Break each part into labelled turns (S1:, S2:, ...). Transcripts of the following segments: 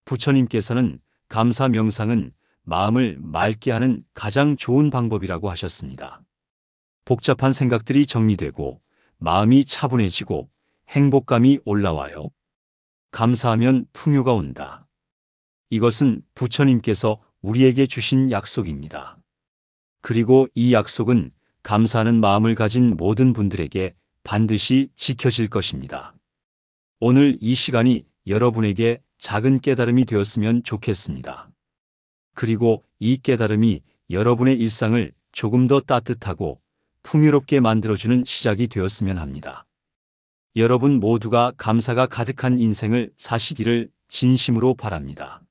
S1: 부처님께서는 감사 명상은 마음을 맑게 하는 가장 좋은 방법이라고 하셨습니다. 복잡한 생각들이 정리되고 마음이 차분해지고 행복감이 올라와요. 감사하면 풍요가 온다. 이것은 부처님께서 우리에게 주신 약속입니다. 그리고 이 약속은 감사하는 마음을 가진 모든 분들에게 반드시 지켜질 것입니다. 오늘 이 시간이 여러분에게 작은 깨달음이 되었으면 좋겠습니다. 그리고 이 깨달음이 여러분의 일상을 조금 더 따뜻하고 풍요롭게 만들어주는 시작이 되었으면 합니다. 여러분 모두가 감사가 가득한 인생을 사시기를 진심으로 바랍니다.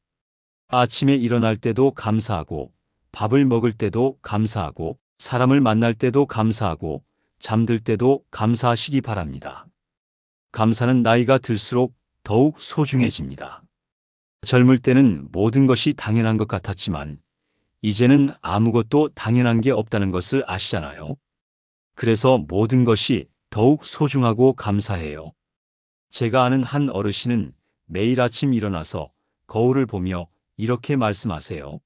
S1: 아침에 일어날 때도 감사하고, 밥을 먹을 때도 감사하고, 사람을 만날 때도 감사하고, 잠들 때도 감사하시기 바랍니다. 감사는 나이가 들수록 더욱 소중해집니다. 젊을 때는 모든 것이 당연한 것 같았지만, 이제는 아무것도 당연한 게 없다는 것을 아시잖아요. 그래서 모든 것이 더욱 소중하고 감사해요. 제가 아는 한 어르신은 매일 아침 일어나서 거울을 보며 이렇게 말씀하세요.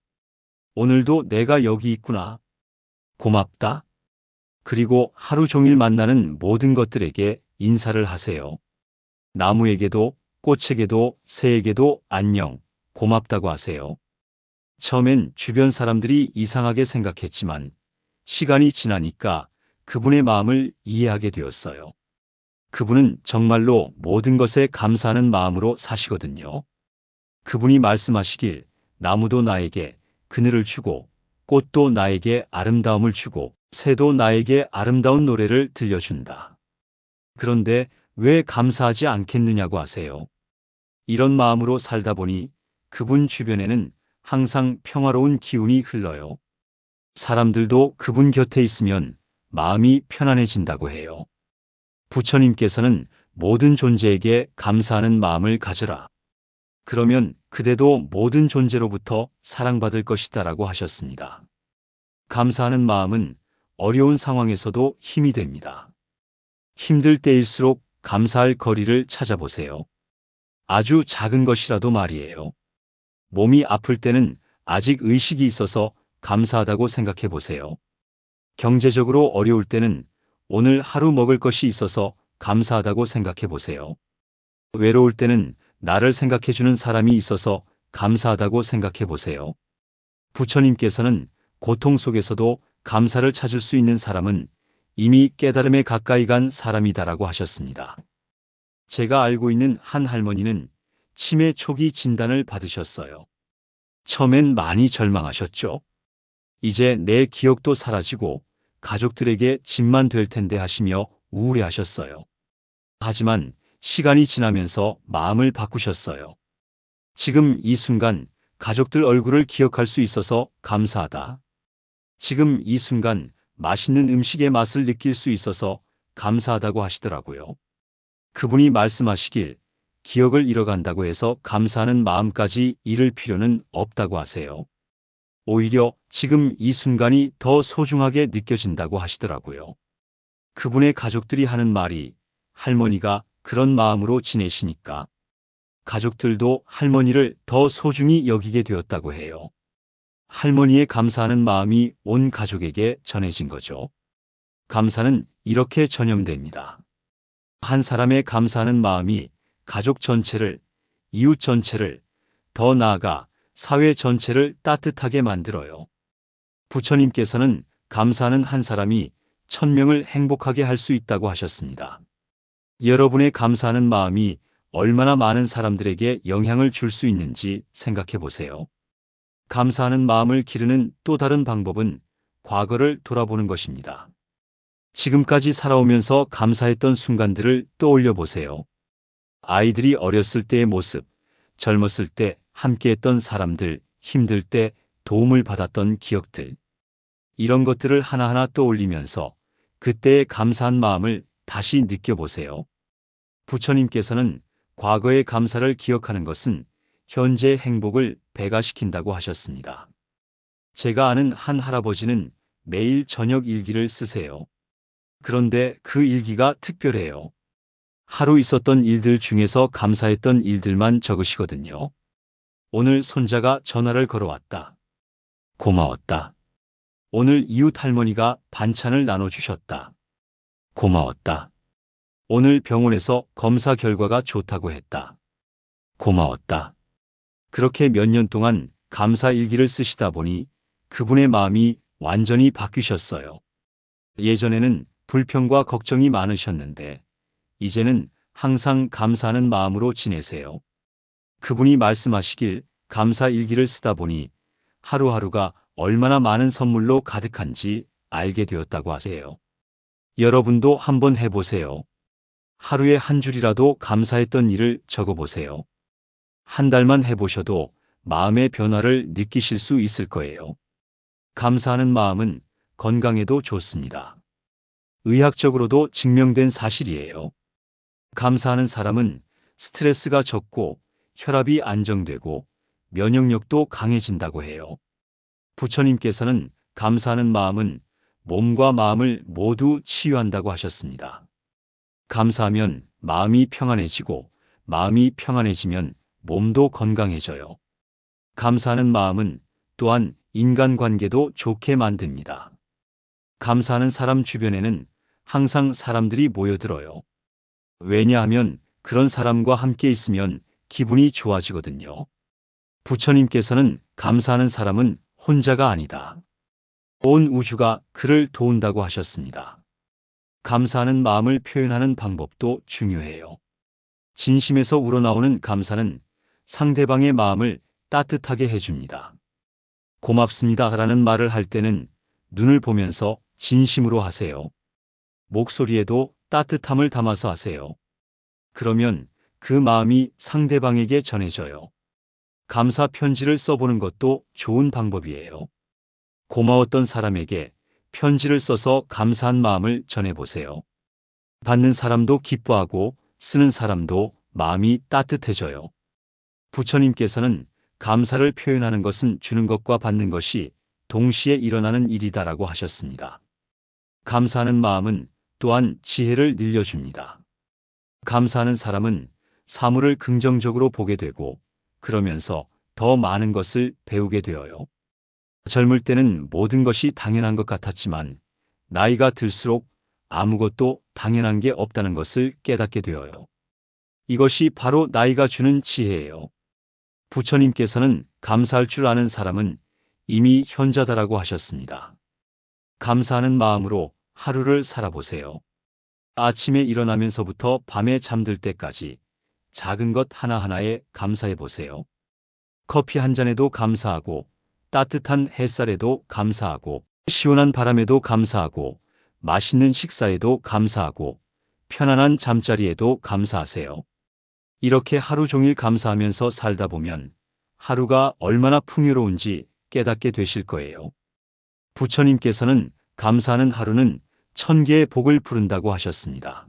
S1: 오늘도 내가 여기 있구나. 고맙다. 그리고 하루 종일 만나는 모든 것들에게 인사를 하세요. 나무에게도, 꽃에게도, 새에게도 안녕, 고맙다고 하세요. 처음엔 주변 사람들이 이상하게 생각했지만 시간이 지나니까 그분의 마음을 이해하게 되었어요. 그분은 정말로 모든 것에 감사하는 마음으로 사시거든요. 그분이 말씀하시길 나무도 나에게 그늘을 주고 꽃도 나에게 아름다움을 주고 새도 나에게 아름다운 노래를 들려준다. 그런데 왜 감사하지 않겠느냐고 하세요. 이런 마음으로 살다 보니 그분 주변에는 항상 평화로운 기운이 흘러요. 사람들도 그분 곁에 있으면 마음이 편안해진다고 해요. 부처님께서는 모든 존재에게 감사하는 마음을 가져라. 그러면 그대도 모든 존재로부터 사랑받을 것이다라고 하셨습니다. 감사하는 마음은 어려운 상황에서도 힘이 됩니다. 힘들 때일수록 감사할 거리를 찾아보세요. 아주 작은 것이라도 말이에요. 몸이 아플 때는 아직 의식이 있어서 감사하다고 생각해 보세요. 경제적으로 어려울 때는 오늘 하루 먹을 것이 있어서 감사하다고 생각해 보세요. 외로울 때는 나를 생각해 주는 사람이 있어서 감사하다고 생각해 보세요. 부처님께서는 고통 속에서도 감사를 찾을 수 있는 사람은 이미 깨달음에 가까이 간 사람이다라고 하셨습니다. 제가 알고 있는 한 할머니는 치매 초기 진단을 받으셨어요. 처음엔 많이 절망하셨죠. 이제 내 기억도 사라지고 가족들에게 짐만 될 텐데 하시며 우울해하셨어요. 하지만 시간이 지나면서 마음을 바꾸셨어요. 지금 이 순간 가족들 얼굴을 기억할 수 있어서 감사하다. 지금 이 순간 맛있는 음식의 맛을 느낄 수 있어서 감사하다고 하시더라고요. 그분이 말씀하시길 기억을 잃어간다고 해서 감사하는 마음까지 잃을 필요는 없다고 하세요. 오히려 지금 이 순간이 더 소중하게 느껴진다고 하시더라고요. 그분의 가족들이 하는 말이 할머니가 그런 마음으로 지내시니까 가족들도 할머니를 더 소중히 여기게 되었다고 해요. 할머니의 감사하는 마음이 온 가족에게 전해진 거죠. 감사는 이렇게 전염됩니다. 한 사람의 감사하는 마음이 가족 전체를, 이웃 전체를, 더 나아가 사회 전체를 따뜻하게 만들어요. 부처님께서는 감사하는 한 사람이 1000명을 행복하게 할 수 있다고 하셨습니다. 여러분의 감사하는 마음이 얼마나 많은 사람들에게 영향을 줄 수 있는지 생각해 보세요. 감사하는 마음을 기르는 또 다른 방법은 과거를 돌아보는 것입니다. 지금까지 살아오면서 감사했던 순간들을 떠올려 보세요. 아이들이 어렸을 때의 모습, 젊었을 때 함께했던 사람들, 힘들 때 도움을 받았던 기억들. 이런 것들을 하나하나 떠올리면서 그때의 감사한 마음을 다시 느껴보세요. 부처님께서는 과거의 감사를 기억하는 것은 현재의 행복을 배가시킨다고 하셨습니다. 제가 아는 한 할아버지는 매일 저녁 일기를 쓰세요. 그런데 그 일기가 특별해요. 하루 있었던 일들 중에서 감사했던 일들만 적으시거든요. 오늘 손자가 전화를 걸어왔다. 고마웠다. 오늘 이웃 할머니가 반찬을 나눠주셨다. 고마웠다. 오늘 병원에서 검사 결과가 좋다고 했다. 고마웠다. 그렇게 몇 년 동안 감사 일기를 쓰시다 보니 그분의 마음이 완전히 바뀌셨어요. 예전에는 불평과 걱정이 많으셨는데 이제는 항상 감사하는 마음으로 지내세요. 그분이 말씀하시길 감사 일기를 쓰다 보니 하루하루가 얼마나 많은 선물로 가득한지 알게 되었다고 하세요. 여러분도 한번 해보세요. 하루에 한 줄이라도 감사했던 일을 적어보세요. 한 달만 해보셔도 마음의 변화를 느끼실 수 있을 거예요. 감사하는 마음은 건강에도 좋습니다. 의학적으로도 증명된 사실이에요. 감사하는 사람은 스트레스가 적고 혈압이 안정되고 면역력도 강해진다고 해요. 부처님께서는 감사하는 마음은 몸과 마음을 모두 치유한다고 하셨습니다. 감사하면 마음이 평안해지고 마음이 평안해지면 몸도 건강해져요. 감사하는 마음은 또한 인간관계도 좋게 만듭니다. 감사하는 사람 주변에는 항상 사람들이 모여들어요. 왜냐하면 그런 사람과 함께 있으면 기분이 좋아지거든요. 부처님께서는 감사하는 사람은 혼자가 아니다. 온 우주가 그를 도운다고 하셨습니다. 감사하는 마음을 표현하는 방법도 중요해요. 진심에서 우러나오는 감사는 상대방의 마음을 따뜻하게 해줍니다. 고맙습니다 라는 말을 할 때는 눈을 보면서 진심으로 하세요. 목소리에도 따뜻함을 담아서 하세요. 그러면 그 마음이 상대방에게 전해져요. 감사 편지를 써보는 것도 좋은 방법이에요. 고마웠던 사람에게 편지를 써서 감사한 마음을 전해보세요. 받는 사람도 기뻐하고 쓰는 사람도 마음이 따뜻해져요. 부처님께서는 감사를 표현하는 것은 주는 것과 받는 것이 동시에 일어나는 일이다라고 하셨습니다. 감사하는 마음은 또한 지혜를 늘려줍니다. 감사하는 사람은 사물을 긍정적으로 보게 되고 그러면서 더 많은 것을 배우게 되어요. 젊을 때는 모든 것이 당연한 것 같았지만 나이가 들수록 아무것도 당연한 게 없다는 것을 깨닫게 되어요. 이것이 바로 나이가 주는 지혜예요. 부처님께서는 감사할 줄 아는 사람은 이미 현자다라고 하셨습니다. 감사하는 마음으로 하루를 살아보세요. 아침에 일어나면서부터 밤에 잠들 때까지 작은 것 하나하나에 감사해 보세요. 커피 한 잔에도 감사하고 따뜻한 햇살에도 감사하고 시원한 바람에도 감사하고 맛있는 식사에도 감사하고 편안한 잠자리에도 감사하세요. 이렇게 하루 종일 감사하면서 살다 보면 하루가 얼마나 풍요로운지 깨닫게 되실 거예요. 부처님께서는 감사하는 하루는 1000개의 복을 부른다고 하셨습니다.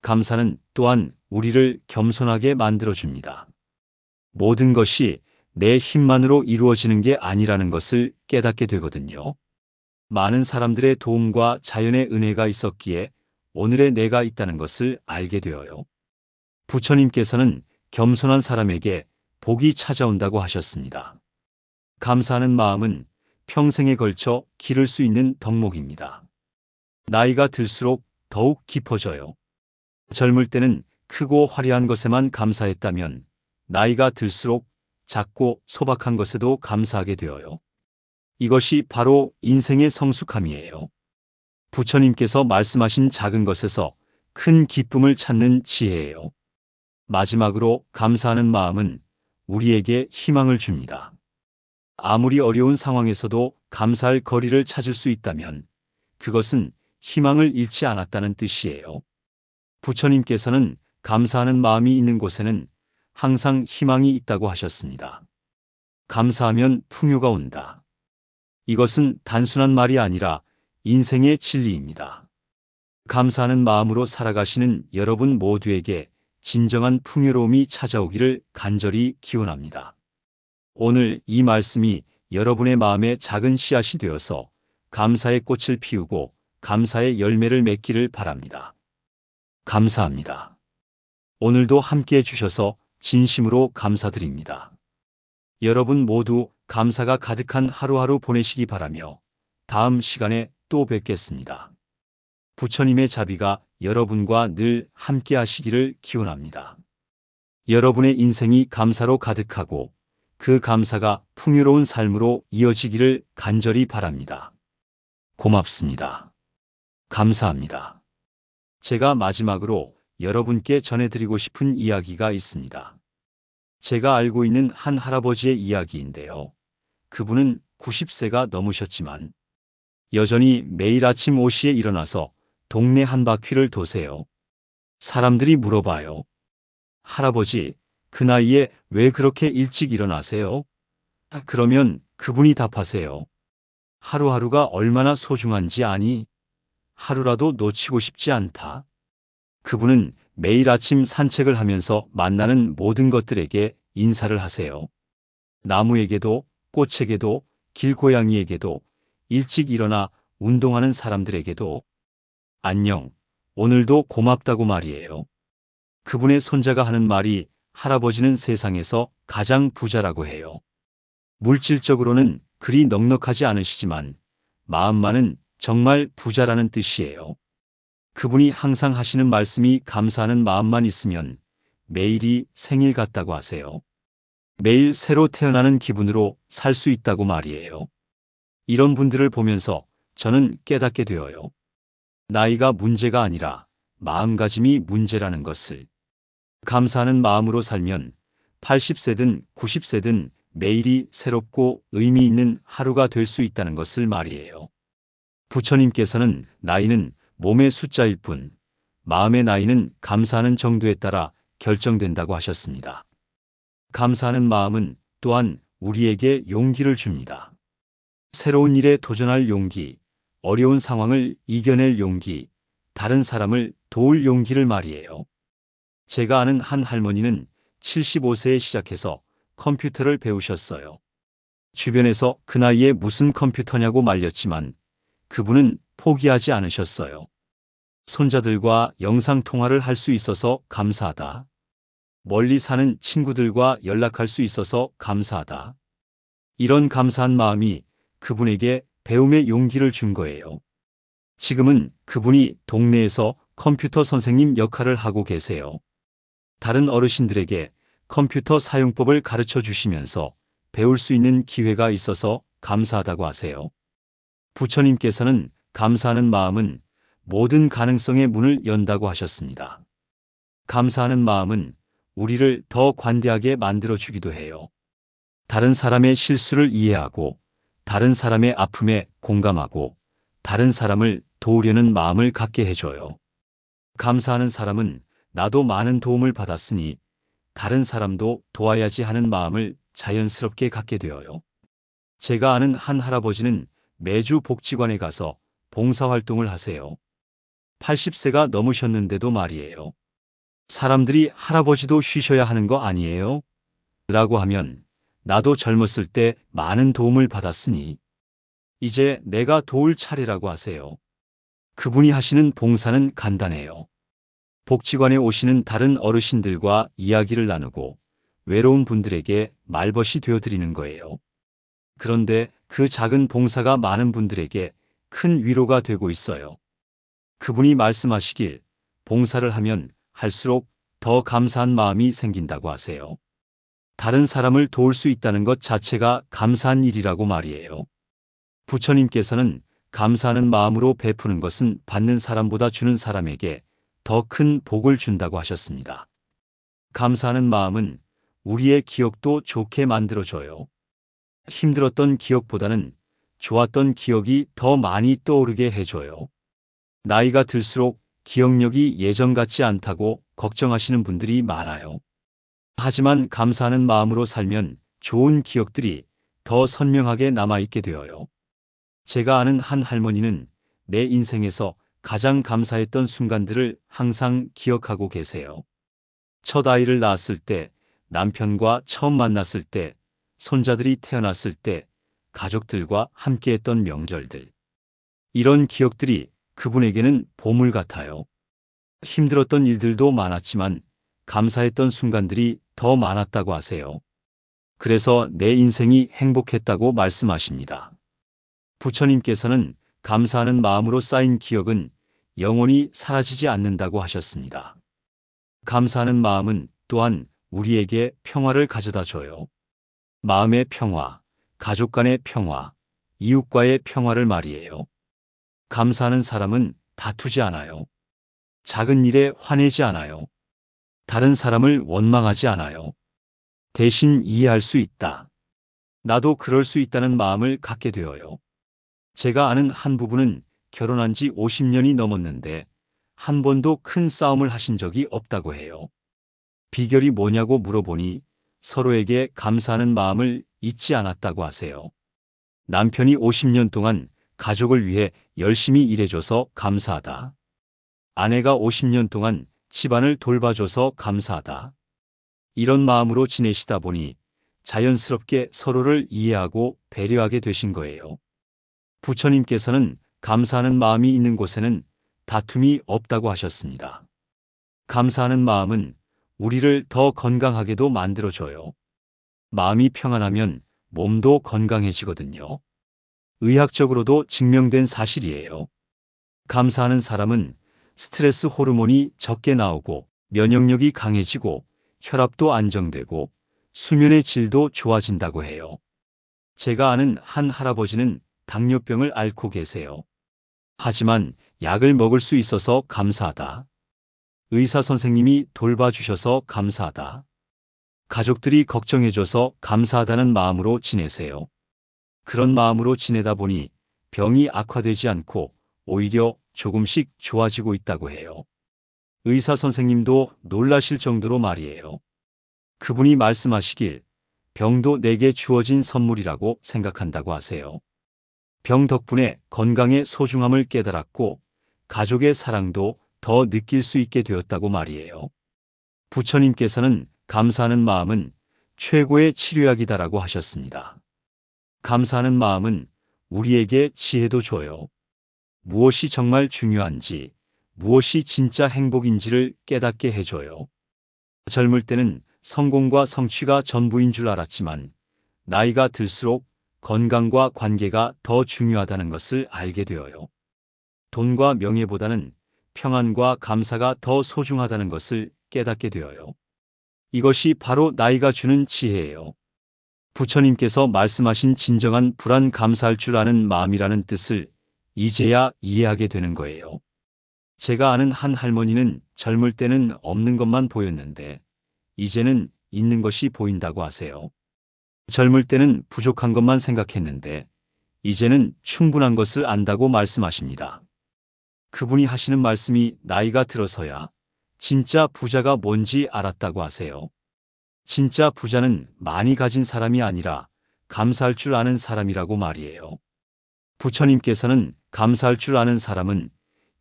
S1: 감사는 또한 우리를 겸손하게 만들어줍니다. 모든 것이 내 힘만으로 이루어지는 게 아니라는 것을 깨닫게 되거든요. 많은 사람들의 도움과 자연의 은혜가 있었기에 오늘의 내가 있다는 것을 알게 되어요. 부처님께서는 겸손한 사람에게 복이 찾아온다고 하셨습니다. 감사하는 마음은 평생에 걸쳐 기를 수 있는 덕목입니다. 나이가 들수록 더욱 깊어져요. 젊을 때는 크고 화려한 것에만 감사했다면 나이가 들수록 작고 소박한 것에도 감사하게 되어요. 이것이 바로 인생의 성숙함이에요. 부처님께서 말씀하신 작은 것에서 큰 기쁨을 찾는 지혜예요. 마지막으로 감사하는 마음은 우리에게 희망을 줍니다. 아무리 어려운 상황에서도 감사할 거리를 찾을 수 있다면 그것은 희망을 잃지 않았다는 뜻이에요. 부처님께서는 감사하는 마음이 있는 곳에는 항상 희망이 있다고 하셨습니다. 감사하면 풍요가 온다. 이것은 단순한 말이 아니라 인생의 진리입니다. 감사하는 마음으로 살아가시는 여러분 모두에게 진정한 풍요로움이 찾아오기를 간절히 기원합니다. 오늘 이 말씀이 여러분의 마음에 작은 씨앗이 되어서 감사의 꽃을 피우고 감사의 열매를 맺기를 바랍니다. 감사합니다. 오늘도 함께 해주셔서 진심으로 감사드립니다. 여러분 모두 감사가 가득한 하루하루 보내시기 바라며 다음 시간에 또 뵙겠습니다. 부처님의 자비가 여러분과 늘 함께 하시기를 기원합니다. 여러분의 인생이 감사로 가득하고 그 감사가 풍요로운 삶으로 이어지기를 간절히 바랍니다. 고맙습니다. 감사합니다. 제가 마지막으로 여러분께 전해드리고 싶은 이야기가 있습니다. 제가 알고 있는 한 할아버지의 이야기인데요. 그분은 90세가 넘으셨지만 여전히 매일 아침 5시에 일어나서 동네 한 바퀴를 도세요. 사람들이 물어봐요. 할아버지, 그 나이에 왜 그렇게 일찍 일어나세요? 그러면 그분이 답하세요. 하루하루가 얼마나 소중한지 아니? 하루라도 놓치고 싶지 않다. 그분은 매일 아침 산책을 하면서 만나는 모든 것들에게 인사를 하세요. 나무에게도, 꽃에게도, 길고양이에게도, 일찍 일어나 운동하는 사람들에게도 안녕, 오늘도 고맙다고 말이에요. 그분의 손자가 하는 말이 할아버지는 세상에서 가장 부자라고 해요. 물질적으로는 그리 넉넉하지 않으시지만 마음만은 정말 부자라는 뜻이에요. 그분이 항상 하시는 말씀이 감사하는 마음만 있으면 매일이 생일 같다고 하세요. 매일 새로 태어나는 기분으로 살 수 있다고 말이에요. 이런 분들을 보면서 저는 깨닫게 되어요. 나이가 문제가 아니라 마음가짐이 문제라는 것을. 감사하는 마음으로 살면 80세든 90세든 매일이 새롭고 의미 있는 하루가 될 수 있다는 것을 말이에요. 부처님께서는 나이는 몸의 숫자일 뿐, 마음의 나이는 감사하는 정도에 따라 결정된다고 하셨습니다. 감사하는 마음은 또한 우리에게 용기를 줍니다. 새로운 일에 도전할 용기, 어려운 상황을 이겨낼 용기, 다른 사람을 도울 용기를 말이에요. 제가 아는 한 할머니는 75세에 시작해서 컴퓨터를 배우셨어요. 주변에서 그 나이에 무슨 컴퓨터냐고 말렸지만 그분은 포기하지 않으셨어요. 손자들과 영상통화를 할 수 있어서 감사하다. 멀리 사는 친구들과 연락할 수 있어서 감사하다. 이런 감사한 마음이 그분에게 배움의 용기를 준 거예요. 지금은 그분이 동네에서 컴퓨터 선생님 역할을 하고 계세요. 다른 어르신들에게 컴퓨터 사용법을 가르쳐 주시면서 배울 수 있는 기회가 있어서 감사하다고 하세요. 부처님께서는 감사하는 마음은 모든 가능성의 문을 연다고 하셨습니다. 감사하는 마음은 우리를 더 관대하게 만들어 주기도 해요. 다른 사람의 실수를 이해하고, 다른 사람의 아픔에 공감하고, 다른 사람을 도우려는 마음을 갖게 해줘요. 감사하는 사람은 나도 많은 도움을 받았으니 다른 사람도 도와야지 하는 마음을 자연스럽게 갖게 되어요. 제가 아는 한 할아버지는 매주 복지관에 가서 봉사활동을 하세요. 80세가 넘으셨는데도 말이에요. 사람들이 할아버지도 쉬셔야 하는 거 아니에요? 라고 하면 나도 젊었을 때 많은 도움을 받았으니 이제 내가 도울 차례라고 하세요. 그분이 하시는 봉사는 간단해요. 복지관에 오시는 다른 어르신들과 이야기를 나누고 외로운 분들에게 말벗이 되어드리는 거예요. 그런데 그 작은 봉사가 많은 분들에게 큰 위로가 되고 있어요. 그분이 말씀하시길 봉사를 하면 할수록 더 감사한 마음이 생긴다고 하세요. 다른 사람을 도울 수 있다는 것 자체가 감사한 일이라고 말이에요. 부처님께서는 감사하는 마음으로 베푸는 것은 받는 사람보다 주는 사람에게 더 큰 복을 준다고 하셨습니다. 감사하는 마음은 우리의 기억도 좋게 만들어줘요. 힘들었던 기억보다는 좋았던 기억이 더 많이 떠오르게 해줘요. 나이가 들수록 기억력이 예전 같지 않다고 걱정하시는 분들이 많아요. 하지만 감사하는 마음으로 살면 좋은 기억들이 더 선명하게 남아있게 되어요. 제가 아는 한 할머니는 내 인생에서 가장 감사했던 순간들을 항상 기억하고 계세요. 첫 아이를 낳았을 때, 남편과 처음 만났을 때, 손자들이 태어났을 때, 가족들과 함께했던 명절들. 이런 기억들이 그분에게는 보물 같아요. 힘들었던 일들도 많았지만 감사했던 순간들이 더 많았다고 하세요. 그래서 내 인생이 행복했다고 말씀하십니다. 부처님께서는 감사하는 마음으로 쌓인 기억은 영원히 사라지지 않는다고 하셨습니다. 감사하는 마음은 또한 우리에게 평화를 가져다 줘요. 마음의 평화, 가족 간의 평화, 이웃과의 평화를 말이에요. 감사하는 사람은 다투지 않아요. 작은 일에 화내지 않아요. 다른 사람을 원망하지 않아요. 대신 이해할 수 있다. 나도 그럴 수 있다는 마음을 갖게 되어요. 제가 아는 한 부부는 결혼한 지 50년이 넘었는데 한 번도 큰 싸움을 하신 적이 없다고 해요. 비결이 뭐냐고 물어보니 서로에게 감사하는 마음을 잊지 않았다고 하세요. 남편이 50년 동안 가족을 위해 열심히 일해줘서 감사하다. 아내가 50년 동안 집안을 돌봐줘서 감사하다. 이런 마음으로 지내시다 보니 자연스럽게 서로를 이해하고 배려하게 되신 거예요. 부처님께서는 감사하는 마음이 있는 곳에는 다툼이 없다고 하셨습니다. 감사하는 마음은 우리를 더 건강하게도 만들어줘요. 마음이 평안하면 몸도 건강해지거든요. 의학적으로도 증명된 사실이에요. 감사하는 사람은 스트레스 호르몬이 적게 나오고 면역력이 강해지고 혈압도 안정되고 수면의 질도 좋아진다고 해요. 제가 아는 한 할아버지는 당뇨병을 앓고 계세요. 하지만 약을 먹을 수 있어서 감사하다. 의사 선생님이 돌봐주셔서 감사하다. 가족들이 걱정해줘서 감사하다는 마음으로 지내세요. 그런 마음으로 지내다 보니 병이 악화되지 않고 오히려 조금씩 좋아지고 있다고 해요. 의사 선생님도 놀라실 정도로 말이에요. 그분이 말씀하시길 병도 내게 주어진 선물이라고 생각한다고 하세요. 병 덕분에 건강의 소중함을 깨달았고 가족의 사랑도 더 느낄 수 있게 되었다고 말이에요. 부처님께서는 감사하는 마음은 최고의 치료약이다라고 하셨습니다. 감사하는 마음은 우리에게 지혜도 줘요. 무엇이 정말 중요한지, 무엇이 진짜 행복인지를 깨닫게 해줘요. 젊을 때는 성공과 성취가 전부인 줄 알았지만 나이가 들수록 건강과 관계가 더 중요하다는 것을 알게 되어요. 돈과 명예보다는 평안과 감사가 더 소중하다는 것을 깨닫게 되어요. 이것이 바로 나이가 주는 지혜예요. 부처님께서 말씀하신 진정한 불안 감사할 줄 아는 마음이라는 뜻을 이제야 이해하게 되는 거예요. 제가 아는 한 할머니는 젊을 때는 없는 것만 보였는데 이제는 있는 것이 보인다고 하세요. 젊을 때는 부족한 것만 생각했는데 이제는 충분한 것을 안다고 말씀하십니다. 그분이 하시는 말씀이 나이가 들어서야 진짜 부자가 뭔지 알았다고 하세요. 진짜 부자는 많이 가진 사람이 아니라 감사할 줄 아는 사람이라고 말이에요. 부처님께서는 감사할 줄 아는 사람은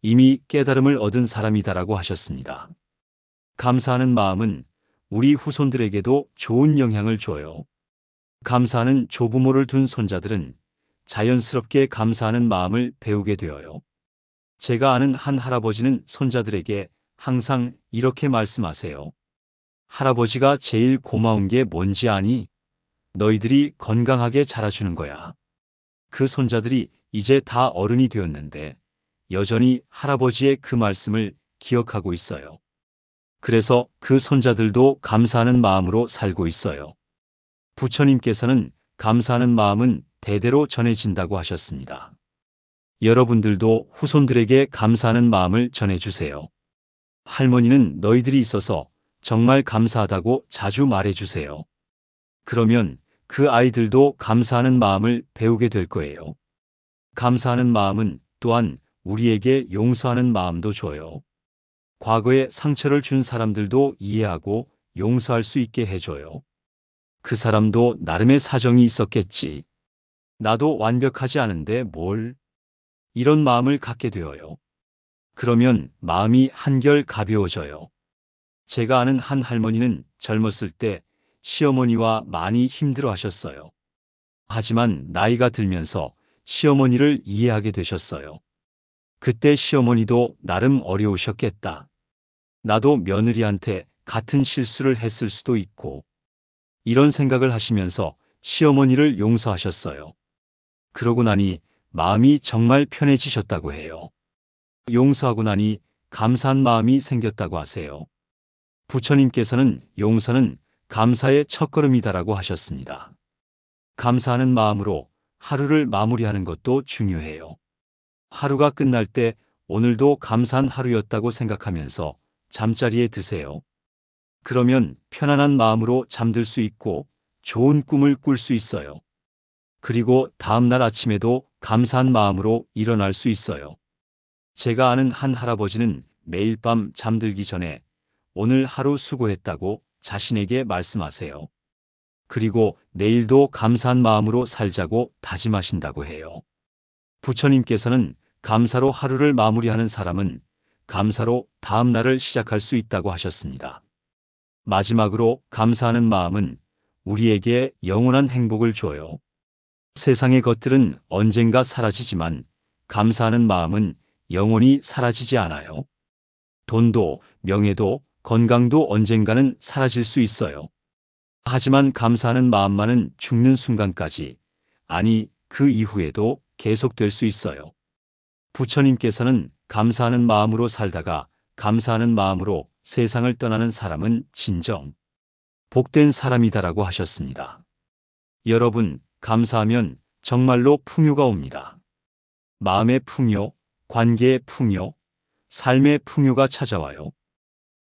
S1: 이미 깨달음을 얻은 사람이다라고 하셨습니다. 감사하는 마음은 우리 후손들에게도 좋은 영향을 줘요. 감사하는 조부모를 둔 손자들은 자연스럽게 감사하는 마음을 배우게 되어요. 제가 아는 한 할아버지는 손자들에게 항상 이렇게 말씀하세요. 할아버지가 제일 고마운 게 뭔지 아니? 너희들이 건강하게 자라주는 거야. 그 손자들이 이제 다 어른이 되었는데 여전히 할아버지의 그 말씀을 기억하고 있어요. 그래서 그 손자들도 감사하는 마음으로 살고 있어요. 부처님께서는 감사하는 마음은 대대로 전해진다고 하셨습니다. 여러분들도 후손들에게 감사하는 마음을 전해주세요. 할머니는 너희들이 있어서 정말 감사하다고 자주 말해주세요. 그러면 그 아이들도 감사하는 마음을 배우게 될 거예요. 감사하는 마음은 또한 우리에게 용서하는 마음도 줘요. 과거에 상처를 준 사람들도 이해하고 용서할 수 있게 해줘요. 그 사람도 나름의 사정이 있었겠지. 나도 완벽하지 않은데 뭘. 이런 마음을 갖게 되어요. 그러면 마음이 한결 가벼워져요. 제가 아는 한 할머니는 젊었을 때 시어머니와 많이 힘들어 하셨어요. 하지만 나이가 들면서 시어머니를 이해하게 되셨어요. 그때 시어머니도 나름 어려우셨겠다. 나도 며느리한테 같은 실수를 했을 수도 있고 이런 생각을 하시면서 시어머니를 용서하셨어요. 그러고 나니 마음이 정말 편해지셨다고 해요. 용서하고 나니 감사한 마음이 생겼다고 하세요. 부처님께서는 용서는 감사의 첫걸음이다라고 하셨습니다. 감사하는 마음으로 하루를 마무리하는 것도 중요해요. 하루가 끝날 때 오늘도 감사한 하루였다고 생각하면서 잠자리에 드세요. 그러면 편안한 마음으로 잠들 수 있고 좋은 꿈을 꿀 수 있어요. 그리고 다음날 아침에도 감사한 마음으로 일어날 수 있어요. 제가 아는 한 할아버지는 매일 밤 잠들기 전에 오늘 하루 수고했다고 자신에게 말씀하세요. 그리고 내일도 감사한 마음으로 살자고 다짐하신다고 해요. 부처님께서는 감사로 하루를 마무리하는 사람은 감사로 다음 날을 시작할 수 있다고 하셨습니다. 마지막으로 감사하는 마음은 우리에게 영원한 행복을 줘요. 세상의 것들은 언젠가 사라지지만 감사하는 마음은 영원히 사라지지 않아요. 돈도, 명예도, 건강도 언젠가는 사라질 수 있어요. 하지만 감사하는 마음만은 죽는 순간까지, 아니 그 이후에도 계속될 수 있어요. 부처님께서는 감사하는 마음으로 살다가 감사하는 마음으로 세상을 떠나는 사람은 진정 복된 사람이다라고 하셨습니다. 여러분, 감사하면 정말로 풍요가 옵니다. 마음의 풍요, 관계의 풍요, 삶의 풍요가 찾아와요.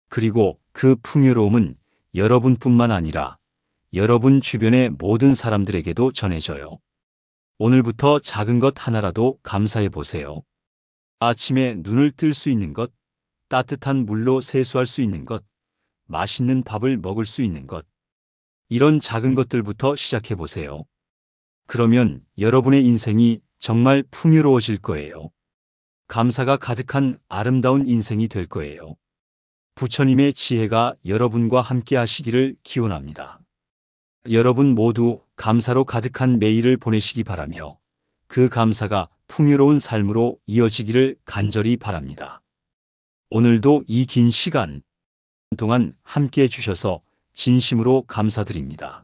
S1: 그리고 그 풍요로움은 여러분뿐만 아니라 여러분 주변의 모든 사람들에게도 전해져요. 오늘부터 작은 것 하나라도 감사해 보세요. 아침에 눈을 뜰 수 있는 것, 따뜻한 물로 세수할 수 있는 것, 맛있는 밥을 먹을 수 있는 것. 이런 작은 것들부터 시작해 보세요. 그러면 여러분의 인생이 정말 풍요로워질 거예요. 감사가 가득한 아름다운 인생이 될 거예요. 부처님의 지혜가 여러분과 함께 하시기를 기원합니다. 여러분 모두 감사로 가득한 매일을 보내시기 바라며 그 감사가 풍요로운 삶으로 이어지기를 간절히 바랍니다. 오늘도 이 긴 시간 동안 함께 해주셔서 진심으로 감사드립니다.